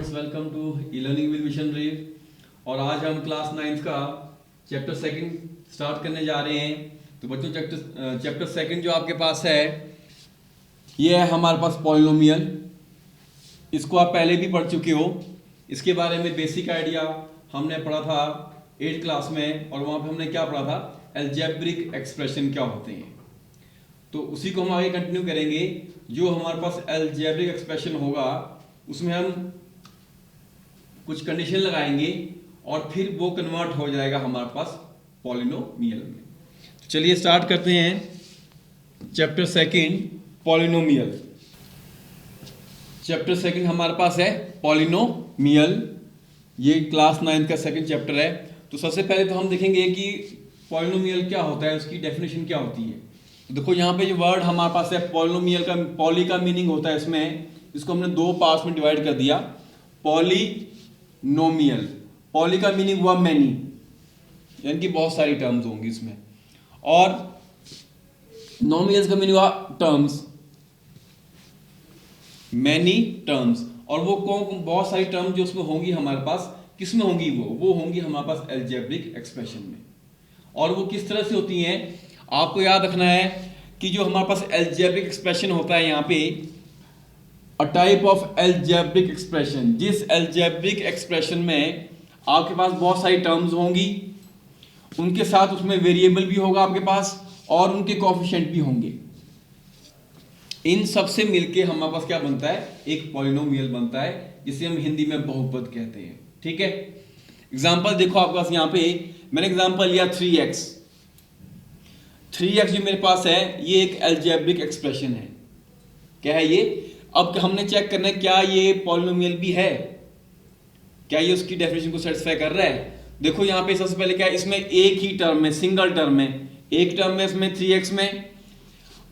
Students, welcome to e learning with missionary. और आज हम क्लास 9th का चैप्टर सेकंड स्टार्ट करने जा रहे हैं। तो बच्चों, चैप्टर सेकंड जो आपके पास है ये है हमारे पास पॉलिनोमियल। इसको आप पहले भी पढ़ चुके हो। इसके बारे में बेसिक आइडिया हमने पढ़ा था 8th क्लास में, और वहाँ पे हमने क्या पढ़ा था, अलजेब्रिक एक्सप्रेशन क्या होते हैं। तो उसी को हम आगे कंटिन्यू करेंगे। जो हमारे पास अलजेब्रिक एक्सप्रेशन होगा उसमें हम कुछ कंडीशन लगाएंगे और फिर वो कन्वर्ट हो जाएगा हमारे पास पॉलिनोमियल में। तो चलिए स्टार्ट करते हैं chapter second, polynomial. Chapter second हमारे पास है पॉलिनोमियल। ये क्लास 9 का सेकंड चैप्टर है। तो सबसे पहले तो हम देखेंगे कि पॉलिनोमियल क्या होता है, उसकी डेफिनेशन क्या होती है। तो देखो यहाँ पे जो वर्ड हमारे पास है पॉलिनोमियल का, पॉली का मीनिंग होता है इसमें, इसको हमने दो पार्ट्स में डिवाइड कर दिया। पॉलिनोमियल, पॉली का मीनिंग हुआ मैनी, यानी कि बहुत सारी टर्म्स होंगी इसमें, और नोमियल्स का मीनिंग हुआ टर्म्स, मैनी टर्म्स। और वो कौन बहुत सारी टर्म जो उसमें होंगी हमारे पास, किस में होंगी, वो होंगी हमारे पास अलजेब्रिक एक्सप्रेशन में। और वो किस तरह से होती हैं, आपको याद रखना है कि जो हमारे पास अलजेब्रिक एक्सप्रेशन होता है यहाँ पे, a type of algebraic expression, जिस अलजेब्रिक एक्सप्रेशन में आपके पास बहुत सारी टर्म्स होंगी, उनके साथ उसमें वेरिएबल भी होगा आपके पास, और उनके कोएफिशिएंट भी होंगे। इन सब से मिलके हमारे पास क्या बनता है, एक पॉलिनोमियल बनता है, जिसे हम हिंदी में बहुपद कहते हैं। ठीक है, एग्जाम्पल देखो आपके पास यहाँ पे मैंने एग्जाम्पल लिया 3x। 3x जो मेरे पास है ये एक अलजेब्रिक एक्सप्रेशन है। क्या है ये? अब हमने चेक करना है क्या ये पॉलिनोमियल भी है, क्या ये उसकी डेफिनेशन को सेटिस्फाई कर रहा है। देखो यहाँ पे सबसे पहले क्या है, इसमें एक ही टर्म है, सिंगल टर्म है, एक टर्म है इसमें 3x में।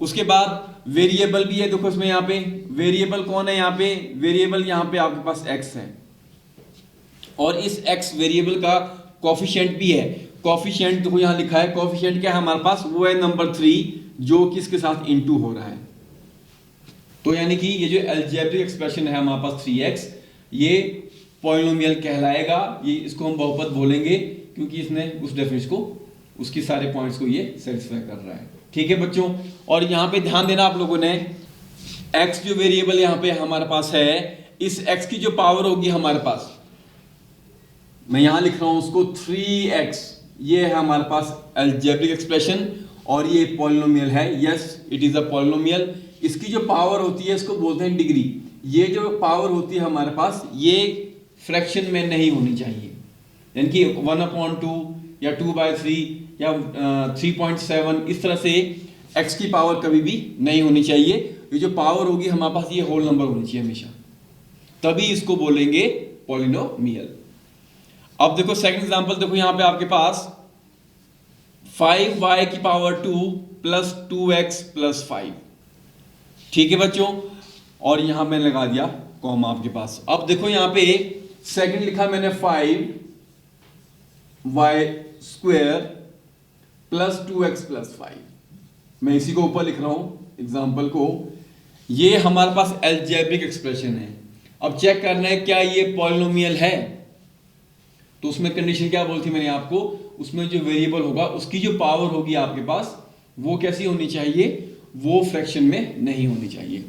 उसके बाद वेरिएबल भी है। देखो इसमें यहाँ पे वेरिएबल कौन है, यहाँ पे वेरिएबल यहाँ पे आपके पास x है, और इस x वेरिएबल का कोएफिशिएंट भी है। कोएफिशिएंट देखो यहाँ लिखा है, कोएफिशिएंट क्या है हमारे पास, वो है नंबर 3, जो किसके साथ इनटू हो रहा है। तो यानी कि ये जो अलजेब्रिक एक्सप्रेशन है हमारे पास 3x, ये पॉलिनोमियल कहलाएगा। ये इसको हम बहुपद बोलेंगे क्योंकि इसने उस डेफिनेशन को, उसकी सारे पॉइंट्स को ये सेटिस्फाई कर रहा है। ठीक है बच्चों, और यहाँ पे ध्यान देना आप लोगों ने, x जो वेरिएबल यहाँ पे हमारे पास है, इस x की जो पावर होगी हमारे पास, मैं यहाँ लिख रहा हूँ उसको 3x, ये है हमारे पास अलजेब्रिक एक्सप्रेशन, और ये पॉलिनोमियल है। Yes, it is a polynomial. इसकी जो पावर होती है इसको बोलते हैं डिग्री। ये जो पावर होती है हमारे पास, ये फ्रैक्शन में नहीं होनी चाहिए, यानी कि 1/2 या 2/3 या 3.7, इस तरह से x की पावर कभी भी नहीं होनी चाहिए। ये जो पावर होगी हमारे पास, ये होल नंबर होनी चाहिए हमेशा, तभी इसको बोलेंगे पॉलिनोमियल। अब देखो सेकंड एग्जांपल, देखो यहाँ पे आपके पास 5y की पावर 2 प्लस 2x प्लस 5। ठीक है बच्चों, और यहां मैंने लगा दिया कॉमा आपके पास। अब देखो यहां पे सेकंड लिखा मैंने 5y square plus 2x plus 5। मैं इसी को ऊपर लिख रहा हूं एग्जाम्पल को। ये हमारे पास अलजेब्रिक एक्सप्रेशन है। अब चेक करना है क्या ये पॉलिनोमियल है। तो उसमें कंडीशन क्या बोलती मैंने आपको, उसमें जो वेरिएबल होगा उसकी जो पावर होगी आपके पास, वो कैसी होनी चाहिए, वो फ्रैक्शन में नहीं होनी चाहिए।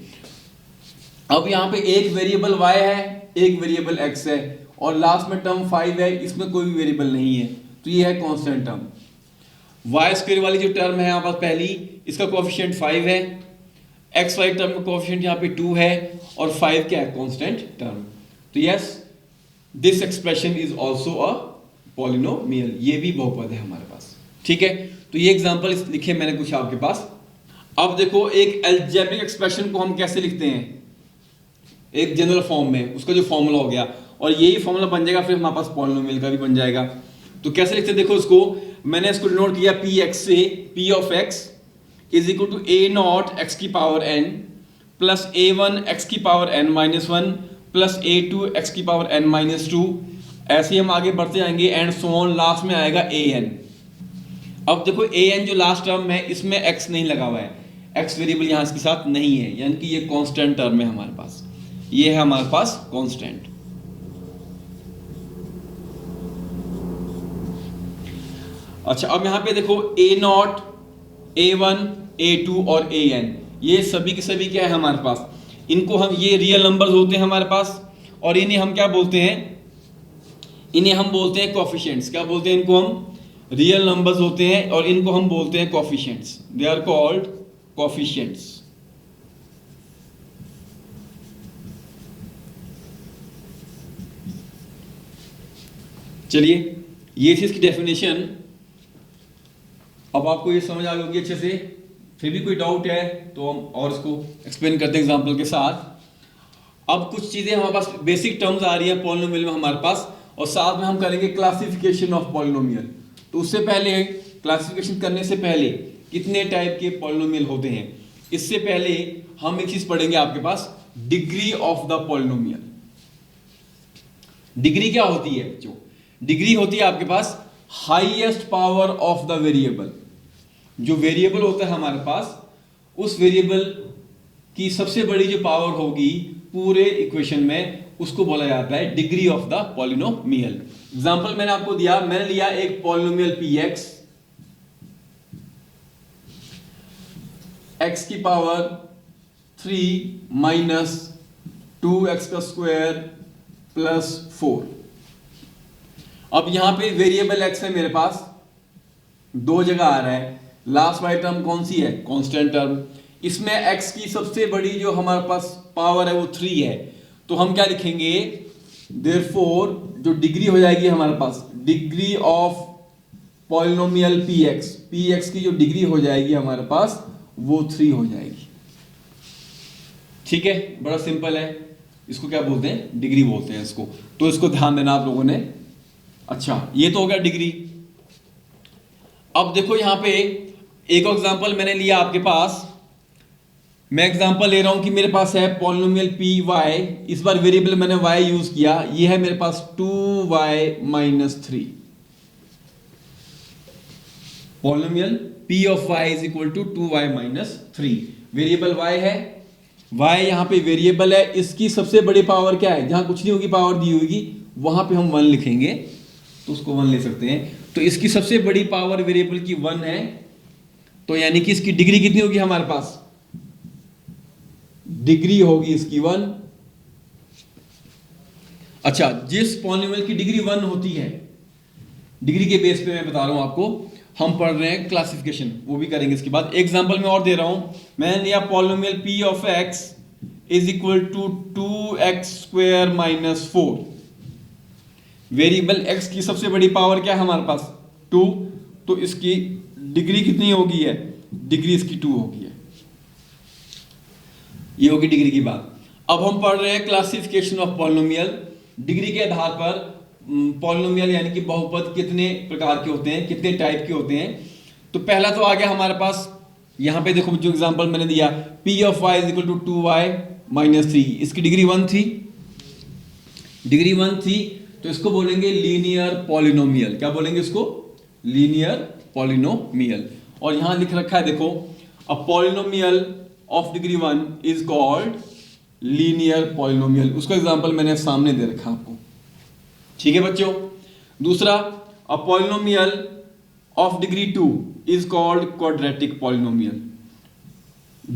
अब यहाँ पे एक वेरिएबल y है, एक वेरिएबल x है, और लास्ट में टर्म 5 है, इसमें कोई भी वेरिएबल नहीं है, तो ये है कांस्टेंट टर्म। y स्क्वायर वाली जो टर्म है यहाँ पर पहली, इसका कोएफिशिएंट 5 है, x वाली टर्म का कोएफिशिएंट यहाँ पे 2 है, और 5 क्या है, कांस्टेंट टर्म। तो yes, this expression is also a polynomial, ये भी बहुपद है हमारे पास। ठीक है, तो ये एग्जाम्पल लिखे मैंने कुछ आपके पास। अब देखो एक अलजेब्रिक एक्सप्रेशन को हम कैसे लिखते हैं, एक जनरल फॉर्म में, उसका जो फॉर्मूला हो गया, और यही फॉर्मूला बन जाएगा फिर हमारे पास पॉलिनोमियल का भी बन जाएगा। तो कैसे लिखते हैं, देखो इसको मैंने इसको डिनोट किया px से, p of x is equal to a0 x की power n plus a1 x की power n minus 1 plus a2 x की पावर n माइनस 2। ऐसे ही हम आगे बढ़ते जाएंगे एंड सो ऑन, लास्ट में आएगा an। अब देखो an जो लास्ट टर्म है, इसमें x नहीं लगा हुआ है, x वेरिएबल यहाँ इसके साथ नहीं है, यानी कि ये कांस्टेंट टर्म है हमारे पास, ये है हमारे पास कांस्टेंट। अच्छा, अब यहां पे देखो A0, A1, A2 और AN, ये सभी के सभी क्या है हमारे पास, इनको हम, ये रियल नंबर्स होते हैं हमारे पास, और इन्हें हम क्या बोलते हैं, इन्हें हम बोलते हैं कोफिशिएंट्स। क्या बोलते हैं इनको हम? रियल नंबर्स होते हैं और इनको हम बोलते हैं coefficients. They are called coefficients. चलिए, ये थी इसकी डेफिनेशन। अब आपको ये समझ आ गई होगी अच्छे से। फिर भी कोई डाउट है तो हम और इसको एक्सप्लेन करते हैं एग्जांपल के साथ। अब कुछ चीजें हमारे पास बेसिक टर्म्स आ रही है पॉलिनोमियल में हमारे पास, और साथ में हम करेंगे क्लासिफिकेशन ऑफ पॉलिनोमियल। तो उससे पहले, क्लासिफिकेशन करने से पहले, कितने टाइप के पॉलिनोमियल होते हैं, इससे पहले हम एक चीज पढ़ेंगे आपके पास, degree of the polynomial. Degree क्या होती है? जो डिग्री होती है आपके पास highest power of the variable. जो वेरिएबल होता है हमारे पास, उस वेरिएबल की सबसे बड़ी जो पावर होगी पूरे इक्वेशन में, उसको बोला जाता है degree of the polynomial. Example मैंने आपको दिया, मैंने लिया एक पॉलिनोमियल px, x की पावर 3 माइनस 2x का स्क्वायर प्लस 4। अब यहां पे वेरिएबल x है मेरे पास, दो जगह आ रहा है। लास्ट वाली टर्म कौन सी है? Constant term. इसमें x की सबसे बड़ी जो हमारे पास पावर है वो 3 है, तो हम क्या लिखेंगे? देयरफॉर जो डिग्री हो जाएगी हमारे पास, डिग्री ऑफ पॉलिनोमियल px की जो डिग्री हो जाएगी हमारे पास वो 3 हो जाएगी। ठीक है, बड़ा सिंपल है। इसको क्या बोलते हैं? डिग्री बोलते हैं इसको। तो इसको ध्यान देना आप लोगों ने। अच्छा, ये तो हो गया डिग्री। अब देखो यहां पे एक और एग्जांपल मैंने लिया आपके पास। मैं एग्जांपल ले रहा हूं कि मेरे पास है पॉलिनोमियल py, इस बार वेरिएबल मैंने y यूज किया। ये है मेरे पास 2y minus 3। Polynomial p of y is equal to 2y minus 3। Variable y है, y यहां पे वेरिएबल है। इसकी सबसे बड़ी पावर क्या है? जहां कुछ नहीं होगी पावर दी होगी वहां पे हम 1 लिखेंगे, तो उसको 1 ले सकते हैं। तो इसकी सबसे बड़ी पावर वेरिएबल की 1 है, तो यानी कि इसकी डिग्री कितनी होगी हमारे पास? डिग्री होगी इसकी 1। अच्छा, जिस पॉलिनोमियल की डिग्री 1 होती है, डिग्री के बेस पे मैं बता रहा हूं आपको, हम पढ़ रहे हैं क्लासिफिकेशन, वो भी करेंगे इसके बाद। एग्जांपल में और दे रहा हूं, मैंने लिया polynomial p of x is equal to 2x square minus 4। Variable x की सबसे बड़ी पावर क्या है हमारे पास? 2, तो इसकी डिग्री कितनी होगी है? डिग्री इसकी 2 होगी है। ये होगी डिग्री की बात। अब हम पढ़ रहे हैं क्लासिफिकेशन ऑफ पॉलिनोमियल। डिग्री के आधार पर पॉलिनोमियल यानी कि बहुपद कितने प्रकार के होते हैं, कितने टाइप के होते हैं। तो पहला तो आ गया हमारे पास, यहां पे देखो जो एग्जांपल मैंने दिया, p of y is equal to 2y minus 3। इसकी डिग्री 1 थी, डिग्री 1 थी, तो इसको बोलेंगे लीनियर पॉलिनोमियल। क्या बोलेंगे इसको? Linear polynomial. और यहां लिख रखा है देखो, a polynomial of degree 1 is called linear polynomial. उसका एग्जांपल मैंने सामने दे रखा आपको। ठीक है बच्चों। दूसरा, a polynomial of degree 2 is called quadratic polynomial.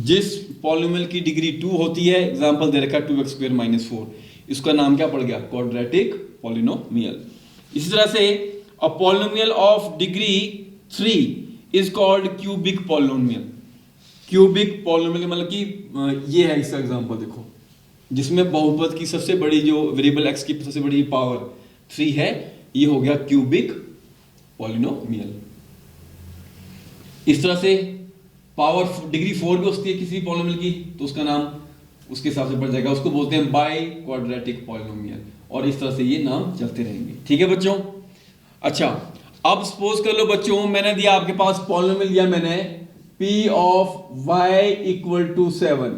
जिस पॉलिनोमियल की डिग्री 2 होती है, एग्जांपल दे रखा है 2x स्क्वायर माइनस 4, इसका नाम क्या पड़ गया? Quadratic polynomial. इसी तरह से a polynomial of degree 3 is called cubic polynomial. Cubic polynomial मतलब कि ये है इसका एग्जांपल देखो, जिसमें बहुपद की सबसे बड़ी जो वेरिएबल x की सबसे बड़ी पावर 3 है, ये हो गया क्यूबिक पॉलिनोमियल। इस तरह से पावर डिग्री 4 भी होती है किसी पॉलिनोमियल की, तो उसका नाम उसके हिसाब से बढ़ जाएगा, उसको बोलते हैं बाई क्वाड्रेटिक पॉलिनोमियल। और इस तरह से ये नाम चलते रहेंगे। ठीक है बच्चों। अच्छा, अब सपोज कर लो बच्चों, मैंने दिया आपके पास पॉलिनोमियल दिया मैंने p of y equal to 7।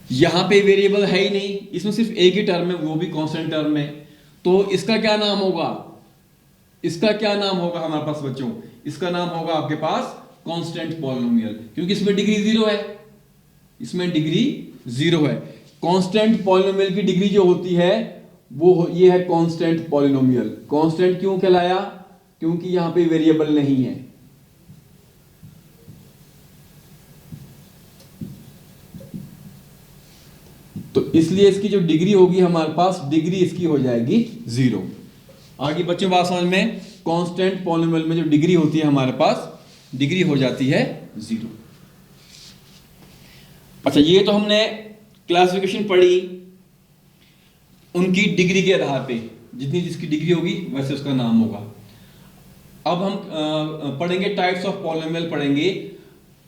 यहां पे वेरिएबल है ही नहीं, इसमें सिर्फ एक ही टर्म है, वो भी कांस्टेंट टर्म है। तो इसका क्या नाम होगा? इसका क्या नाम होगा हमारे पास बच्चों? इसका नाम होगा आपके पास कांस्टेंट पॉलिनोमियल, क्योंकि इसमें डिग्री 0 है। इसमें डिग्री 0 है। कांस्टेंट पॉलिनोमियल की डिग्री जो होती है ये है कांस्टेंट पॉलिनोमियल। कांस्टेंट क्यों कहलाया? क्योंकि यहां पे वेरिएबल नहीं है। तो इसलिए इसकी जो डिग्री होगी हमारे पास, डिग्री इसकी हो जाएगी 0। आगे बच्चों बात समझ में? कांस्टेंट पॉलिनोमियल में जो डिग्री होती है हमारे पास, डिग्री हो जाती है 0। अच्छा, ये तो हमने क्लासिफिकेशन पढ़ी उनकी डिग्री के आधार पे, जितनी जिसकी डिग्री होगी वैसे उसका नाम होगा। अब हम पढ़ेंगे टाइप्स ऑफ पॉलिनोमियल, पढ़ेंगे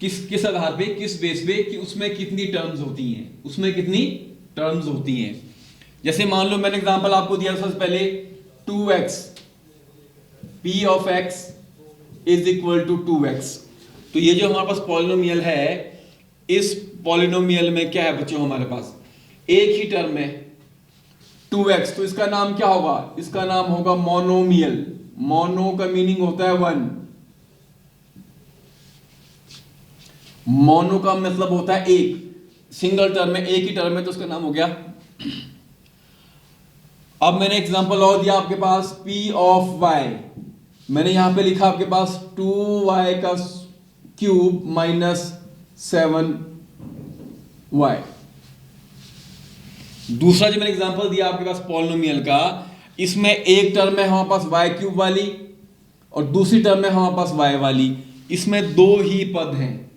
किस आधार पे, किस बेस पे, कि उसमें कितनी टर्म्स होती हैं, उसमें कितनी टर्म्स होती हैं। जैसे मान लो मैंने एग्जांपल आपको दिया सबसे पहले 2x, p of x is equal to 2x। तो ये जो हमारे पास पॉलिनोमियल है, इस पॉलिनोमियल में क्या है बच्चों, हमारे पास एक ही टर्म है 2x, तो इसका नाम क्या होगा? इसका नाम होगा मोनोमियल। मोनो का मीनिंग होता है 1, मोनो का मतलब होता है एक, सिंगल टर्म है, एक ही टर्म है, तो उसका नाम हो गया। अब मैंने एग्जांपल और दिया आपके पास p ऑफ y, मैंने यहां पे लिखा आपके पास 2y का क्यूब माइनस 7y। दूसरा जो मैंने एग्जांपल दिया आपके पास पॉलिनोमियल का, इसमें एक टर्म है हमारे पास y क्यूब वाली और दूसरी टर्म है हमारे पास y वाली। इसमें दो ही पद हैं,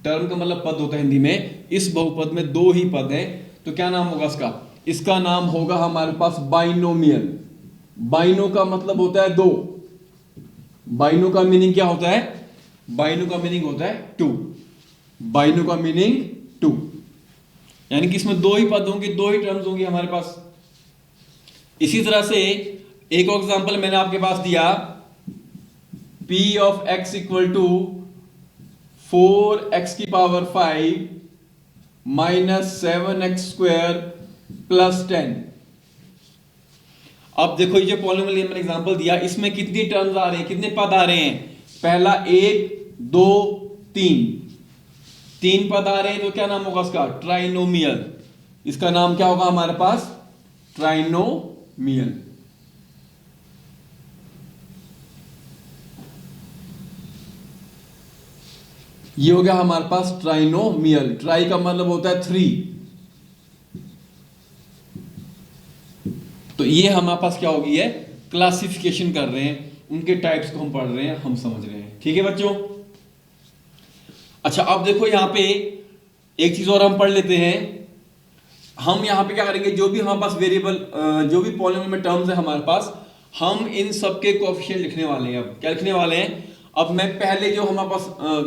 टर्म का मतलब पद होता है हिंदी में, इस बहुपद में दो ही पद हैं, तो क्या नाम होगा इसका? इसका नाम होगा हमारे पास बाइनोमियल। बाइनो का मतलब होता है दो, बाइनो का मीनिंग क्या होता है? बाइनो का मीनिंग होता है टू, बाइनो का मीनिंग टू, यानी कि इसमें दो ही पद होंगे, दो ही टर्म्स होंगी हमारे पास। इसी तरह से एक और एग्जांपल मैंने आपके पास दिया, p of x equal to 4x की power 5 minus 7x square plus 10। अब देखो ये जो पॉलिनोमियल मैंने एग्जांपल दिया, इसमें कितनी टर्म्स आ रहे हैं, कितने पद आ रहे हैं? पहला 1 2 3, तीन पद आ रहे हैं, तो क्या नाम होगा इसका? ट्राइनोमियल। इसका नाम क्या होगा हमारे पास? ट्राइनोमियल। ये हो गया हमारे पास ट्राइनोमियल। ट्राई का मतलब होता है 3, तो ये हमारे पास क्या होगी है? क्लासिफिकेशन कर रहे हैं, उनके टाइप्स को हम पढ़ रहे हैं, हम समझ रहे हैं। ठीक है बच्चों? अच्छा, अब देखो यहां पे एक चीज और हम पढ़ लेते हैं। हम यहां पे क्या करेंगे, जो भी हमारे पास वेरिएबल, जो भी पॉलिनोमियल में टर्म्स है हमारे पास, हम इन सबके कोएफिशिएंट लिखने वाले हैं। अब क्या लिखने वाले हैं? अब मैं पहले जो हमारे पास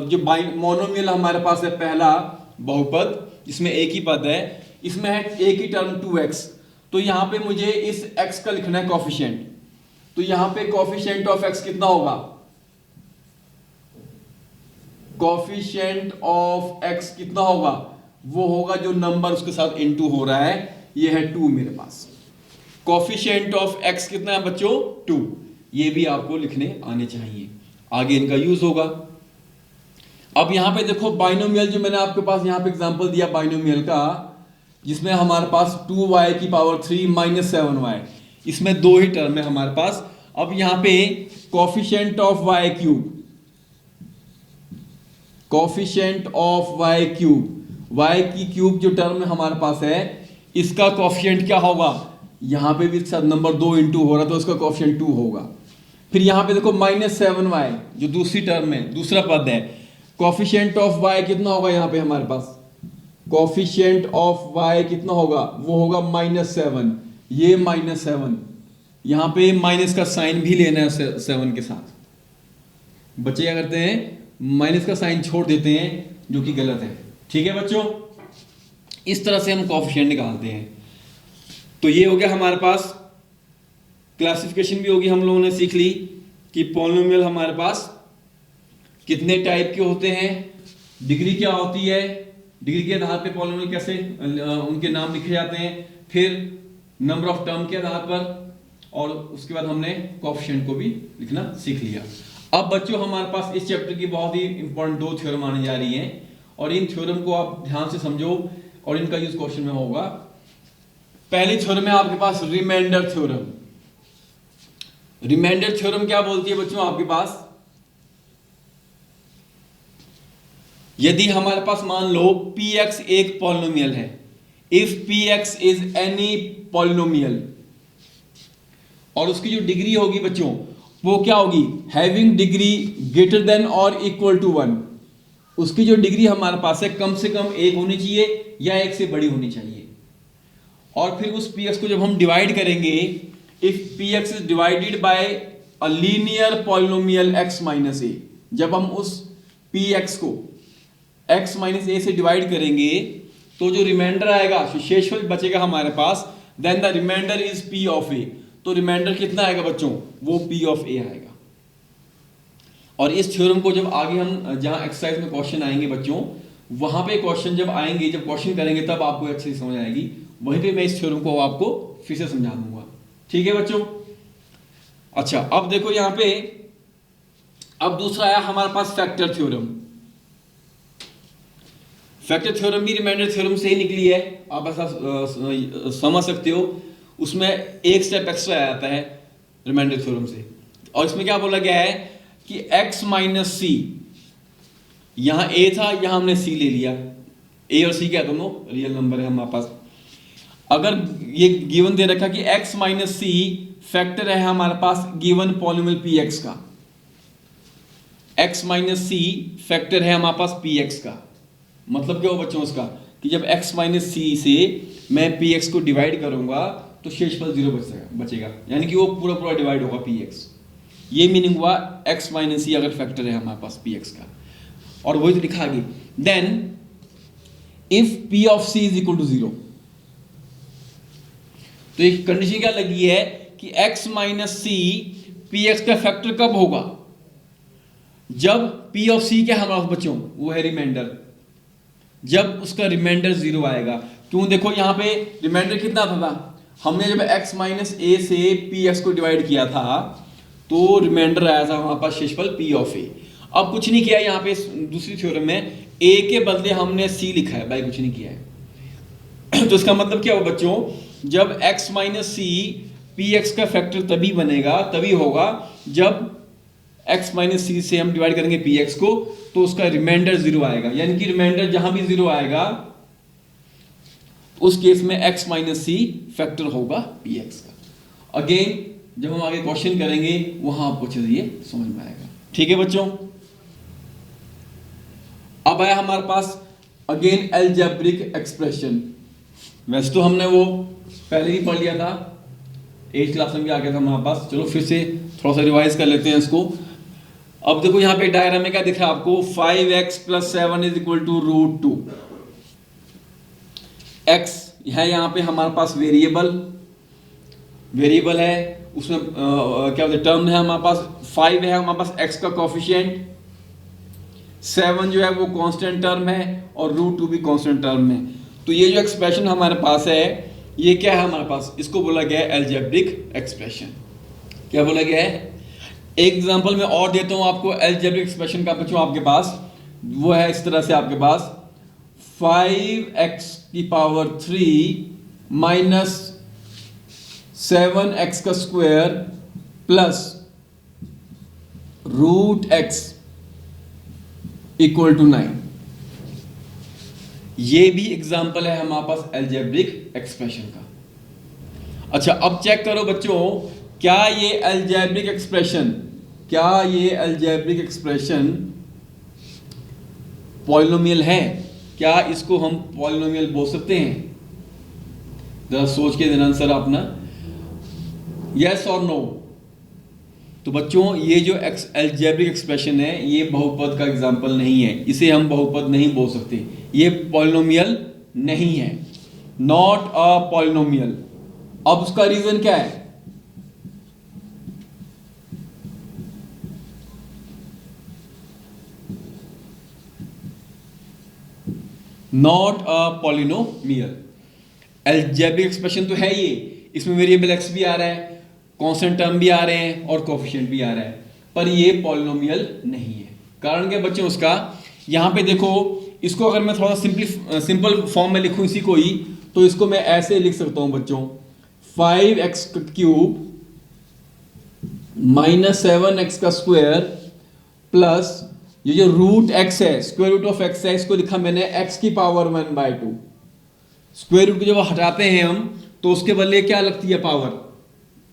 जो मोनोमियल हमारे पास है, पहला बहुपद जिसमें एक ही पद है, इसमें है एक ही टर्म 2x, तो यहां पे मुझे इस x का लिखना है कोएफिशिएंट। तो यहां पे कोएफिशिएंट ऑफ x कितना होगा? कोएफिशिएंट ऑफ x कितना होगा? वो होगा जो नंबर उसके साथ इनटू हो रहा है, ये है 2 मेरे पास। कोएफिशिएंट ऑफ x कितना है बच्चों? 2। ये भी आपको लिखने आने चाहिए, आगे इनका यूज होगा। अब यहां पे देखो बाइनोमियल, जो मैंने आपके पास यहां पे एग्जांपल दिया बाइनोमियल का, जिसमें हमारे पास 2y की पावर 3 माइनस 7y, इसमें दो ही टर्म है हमारे पास। अब यहां पे coefficient of y cube, coefficient of y cube, y की क्यूब जो टर्म हमारे पास है, इसका कोएफिशिएंट क्या होगा? यहां पे भी साथ नंबर 2 इंटू हो रहा, तो इसका कोएफिशिएंट 2 होगा। फिर यहां पे देखो माइनस 7y जो दूसरी टर्म है, दूसरा पद है, कोएफिशिएंट ऑफ y कितना होगा? यहां पे हमारे पास कोएफिशिएंट ऑफ y कितना होगा? वो होगा -7, ये -7, यहां पे माइनस का साइन भी लेना है 7 के साथ। बच्चे क्या करते हैं? माइनस का साइन छोड़ देते हैं, जो कि गलत है। ठीक है बच्चों? इस तरह से हम कोएफिशिएंट निकालते हैं। तो ये हो गया हमारे पास, क्लासिफिकेशन भी होगी, हम लोगों ने सीख ली कि पॉलिनोमियल हमारे पास कितने टाइप के होते हैं, डिग्री क्या होती है, डिग्री के आधार पे पॉलिनोमियल कैसे उनके नाम लिखे जाते हैं, फिर नंबर ऑफ टर्म के आधार पर, और उसके बाद हमने कोएफिशिएंट को भी लिखना सीख लिया। अब बच्चों हमारे पास इस चैप्टर की बहुत ही इंपॉर्टेंट 2 थ्योरम आने जा रही हैं, और इन थ्योरम को आप ध्यान से समझो और इनका यूज क्वेश्चन में होगा। पहली थ्योरम है आपके पास रिमाइंडर थ्योरम। रिमाइंडर थ्योरम क्या बोलती है बच्चों आपके पास, यदि हमारे पास मान लो px एक पॉलिनोमियल है, if px is any polynomial, और उसकी जो डिग्री होगी बच्चों वो क्या होगी, हैविंग डिग्री ग्रेटर देन और इक्वल टू 1, उसकी जो डिग्री हमारे पास है कम से कम 1 होनी चाहिए या 1 से बड़ी होनी चाहिए। और फिर उस px को जब हम डिवाइड करेंगे, if px is divided by a linear polynomial x minus a, जब हम उस px को x माइनस ए से डिवाइड करेंगे तो जो रिमाइंडर आएगा, शेषफल बचेगा हमारे पास, then the remainder is p of a। तो रिमाइंडर कितना आएगा बच्चों, वो p ऑफ a आएगा। और इस थ्योरम को जब आगे हम जहां एक्सरसाइज में क्वेश्चन आएंगे बच्चों, वहां पे क्वेश्चन जब आएंगे, जब क्वेश्चन करेंगे तब आपको अच्छे से समझ आएगी, वहीं पे मैं इस थ्योरम को आपको फिर से समझा दूंगा। ठीक है बच्चों। अच्छा अब देखो यहां पे, अब दूसरा आया हमारे पास फैक्टर थ्योरम। फैक्टर थ्योरम भी रिमाइंडर थ्योरम से ही निकली है, आप ऐसा समझ सकते हो। उसमें एक स्टेप एक्स्ट्रा आता है रिमाइंडर थ्योरम से, और इसमें क्या बोला गया है कि x माइनस सी, यहां a था, यहां हमने c ले लिया। a और c क्या दोनों रियल नंबर है हमारे पास। अगर ये गिवन दे रखा कि x माइनस सी फैक्टर है हमारे पास गिवन पॉलिनोमियल px का, x माइनस सी फैक्टर है हमारे पास px का, मतलब क्या हो बच्चों उसका, कि जब x माइनस सी से मैं px को डिवाइड करूंगा तो शेषफल 0 बचेगा, यानी कि वो पूरा पूरा डिवाइड होगा px। ये मीनिंग हुआ x माइनस सी अगर फैक्टर है हमारे पास px का। और वही तो लिखा आगे, then if p of c is equal to 0, तो एक कंडीशन क्या लगी है कि x माइनस सी px का फैक्टर कब होगा, जब p ऑफ c क्या हमारे पास बच्चों, वो है रिमाइंडर, जब उसका रिमाइंडर 0 आएगा। क्यों, देखो यहां पे रिमाइंडर कितना था, हमने जब x माइनस ए से px को डिवाइड किया था तो रिमाइंडर आया था हमारे पास शेषफल p ऑफ a। अब कुछ नहीं किया यहाँ पे दूसरी थ्योरम में, a के बदले हमने c लिखा है, भाई कुछ नहीं किया है। तो इसका मतलब क्या हुआ बच्चों, जब x माइनस सी px का फैक्टर तभी बनेगा, तभी होगा जब x माइनस सी से हम डिवाइड करेंगे px को, तो उसका रिमाइंडर 0 आएगा। यानी कि रिमाइंडर जहां भी 0 आएगा उस केस में x माइनस सी फैक्टर होगा px का। अगेन जब हम आगे क्वेश्चन करेंगे वहां आपको अच्छे से ये समझ में आएगा। ठीक है बच्चों। अब आया हमारे पास अगेन अलजेब्रिक एक्सप्रेशन। वैसे तो हमने वो पहले ही पढ़ लिया था, 8th क्लास में भी आ गया था हमारे पास, चलो फिर से थोड़ा सा रिवाइज कर लेते हैं इसको। अब देखो यहाँ पे डायग्राम में क्या दिख रहा है आपको, 5x + 7 is equal to √2। x है यहाँ पे हमारे पास वेरिएबल है, उसमें क्या बोलते टर्म है हमारे पास, 5 है हमारे पास x का कोफिशिएंट, 7 जो है वो कांस्टेंट टर्म है और √2 भी कांस्टेंट टर्म है। तो ये जो एक्सप्रेशन हमारे पास है ये क्या है हमारे पास, इसको बोला गया है अलजेब्रिक एक्सप्रेशन। क्या बोला गया है, एक एग्जांपल मैं और देता हूं आपको अलजेब्रिक एक्सप्रेशन का बच्चों आपके पास, वो है इस तरह से आपके पास 5x की पावर 3 माइनस 7x का square plus √x equal to 9। ये भी एग्जांपल है हमारे पास अलजेब्रिक एक्सप्रेशन का। अच्छा अब चेक करो बच्चों, क्या ये अलजेब्रिक एक्सप्रेशन पॉलिनोमियल है, क्या इसको हम पॉलिनोमियल बोल सकते हैं? जरा सोच के देना आंसर अपना, यस और नो। तो बच्चों ये जो अलजेब्रिक एक्सप्रेशन है ये बहुपद का एग्जांपल नहीं है, इसे हम बहुपद नहीं बोल सकते, ये पॉलिनोमियल नहीं है, नॉट अ पॉलिनोमियल। अब उसका रीजन क्या है, not a polynomial. Algebraic expression तो है ये, इसमें वेरिएबल x भी आ रहा है, कांस्टेंट टर्म भी आ रहे हैं और कोफिशिएंट भी आ रहा है, पर ये पॉलिनोमियल नहीं है। कारण क्या बच्चों उसका, यहां पे देखो, इसको अगर मैं थोड़ा सिंपल फॉर्म में लिखूं इसी को ही, तो इसको मैं ऐसे लिख सकता हूं बच्चों, 5x क्यूब माइनस 7x का स्क्वायर प्लस ये जो रूट x है, स्क्वायर रूट ऑफ x है, इसको लिखा मैंने x की पावर 1/2। स्क्वायर रूट को जब हटाते हैं हम तो उसके बदले क्या लगती है पावर,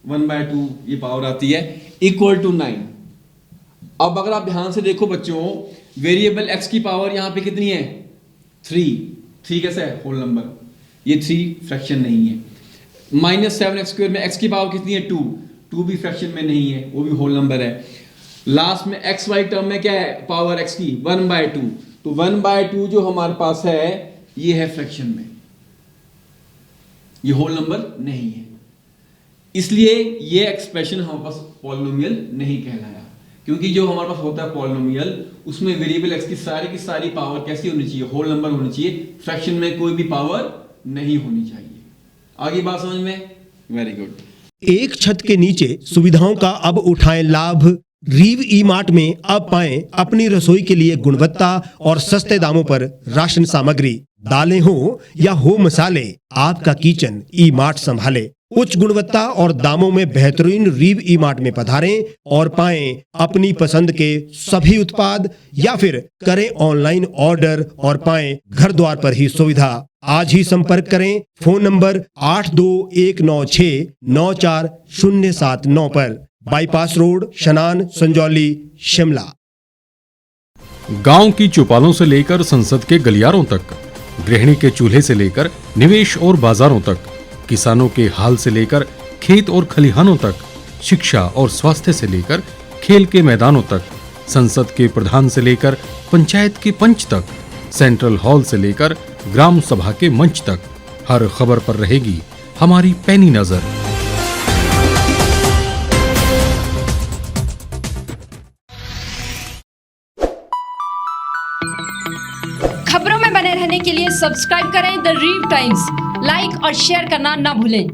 1/2 ये पावर आती है, इक्वल टू 9। अब अगर आप ध्यान से देखो बच्चों, वेरिएबल x की पावर यहां पे कितनी है, 3 कैसे है, होल नंबर, ये 3 फ्रैक्शन नहीं है। माइनस 7x स्क्वायर में x की पावर कितनी है, 2 भी फ्रैक्शन में नहीं है, वो भी होल नंबर है। लास्ट में एक्स वाई टर्म में क्या है, पावर x की 1/2, तो 1/2 जो हमारे पास है ये है फ्रैक्शन में, ये होल नंबर नहीं है, इसलिए ये एक्सप्रेशन हमारे पास पॉलिनोमियल नहीं कहलाया। क्योंकि जो हमारे पास होता है पॉलिनोमियल, उसमें वेरिएबल x की सारी पावर कैसी होनी चाहिए, होल नंबर होनी चाहिए, फ्रैक्शन में कोई भी पावर नहीं होनी चाहिए। आगे बात समझ में, वेरी गुड। एक छत के नीचे सुविधाओं का अब उठाएं लाभ। रीव ई मार्ट में अब पाएं अपनी रसोई के लिए गुणवत्ता और सस्ते दामों पर राशन सामग्री। दालें हो या हो मसाले, आपका किचन ई मार्ट संभाले। उच्च गुणवत्ता और दामों में बेहतरीन रीव ई मार्ट में पधारें और पाएं अपनी पसंद के सभी उत्पाद, या फिर करें ऑनलाइन ऑर्डर और पाएं घर द्वार पर ही सुविधा। आज ही संपर्क करें फोन नंबर 8219694079 पर, बाईपास रोड, शनान, संजौली, शिमला। गांव की चौपालों से लेकर संसद के गलियारों तक, गृहिणी के चूल्हे से लेकर निवेश और बाजारों तक, किसानों के हाल से लेकर खेत और खलिहानों तक, शिक्षा और स्वास्थ्य से लेकर खेल के मैदानों तक, संसद के प्रधान से लेकर पंचायत के पंच तक, सेंट्रल हॉल से लेकर ग्राम सभा के मंच तक, हर खबर पर रहेगी हमारी पैनी नजर। खबरों में बने रहने के लिए सब्सक्राइब करें द रीव टाइम्स, लाइक और शेयर करना ना भूलें।